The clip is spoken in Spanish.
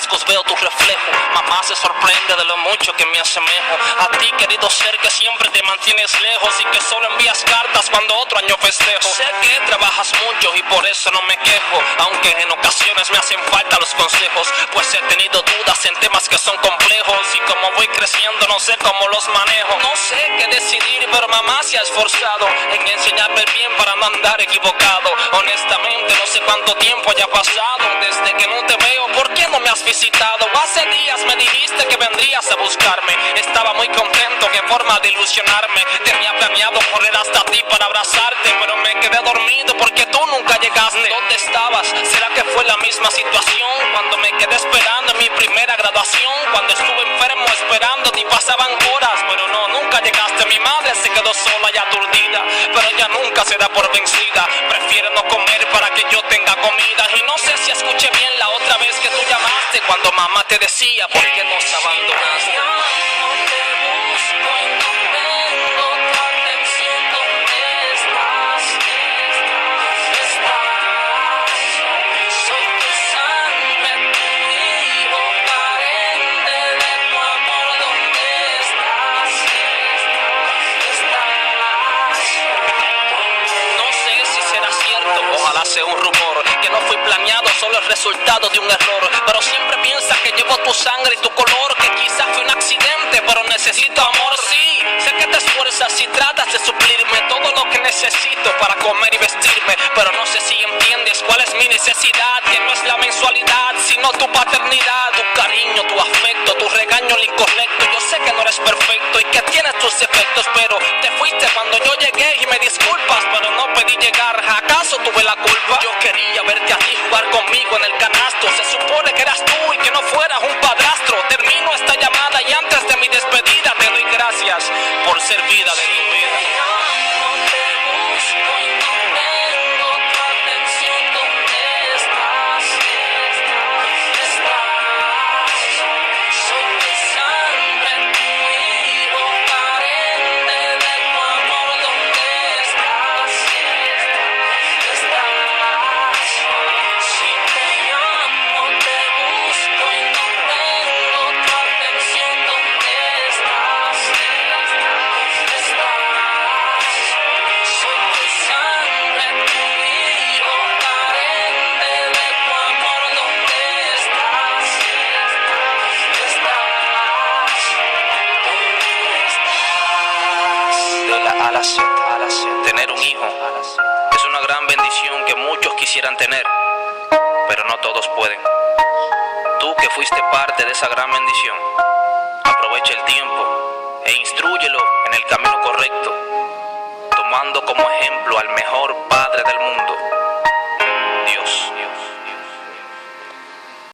rasgos veo tu reflejo. Mamá se sorprende de lo mucho que me asemejo a ti, querido ser que siempre te mantienes lejos y que solo envías cartas cuando otro año festejo. Sé que trabajas mucho y por eso no me quejo, aunque en ocasiones me hacen falta los consejos, pues he tenido dudas en temas que son complejos y como voy creciendo no sé cómo los manejo. No sé qué decidir, pero mamá se ha esforzado en enseñarme el bien para no andar equivocado. Honestamente no sé cuánto tiempo haya pasado desde que no te veo. ¿Por qué no me has visitado? Hace días me dijiste que vendrías a buscarme. Estaba muy contento, qué forma de ilusionarme. Tenía planeado correr hasta ti para abrazarte, pero me quedé dormido porque tú nunca llegaste. ¿Dónde estabas? ¿Será que fue la misma situación cuando me quedé esperando en mi primera graduación? Cuando estuve enfermo esperándote y pasaban horas, pero no, nunca llegaste. Mi madre se quedó sola y aturdida, pero ella nunca se da por vencida. Prefiere no comer para que yo tenga comida. Y no sé si escuché bien la otra vez que tú llamaste, cuando mamá te decía ¿por qué nos abandonaste? Ojalá sea un rumor, que no fui planeado, solo el resultado de un error. Pero siempre piensa que llevo tu sangre y tu color, que quizás fue un accidente, pero necesito amor. Sí, sé que te esfuerzas y tratas de suplirme todo lo que necesito para comer y vestirme, pero no sé si entiendes cuál es mi necesidad, que no es la mensualidad, sino tu paternidad, tu cariño, tu afecto, tu regaño el incorrecto. Yo sé que no eres perfecto y que tienes tus defectos, pero te fuiste cuando yo llegué y me disculpas, pero no pedí llegar. ¿Acaso tuve la culpa? Yo quería verte a ti jugar conmigo en el canasto. Se supone que eras tú y que no fueras un padrastro. Termino esta llamada y antes de mi despedida te doy gracias por ser vida de mi vida. Tener un hijo es una gran bendición que muchos quisieran tener, pero no todos pueden. Tú que fuiste parte de esa gran bendición, aprovecha el tiempo e instrúyelo en el camino correcto, tomando como ejemplo al mejor padre del mundo,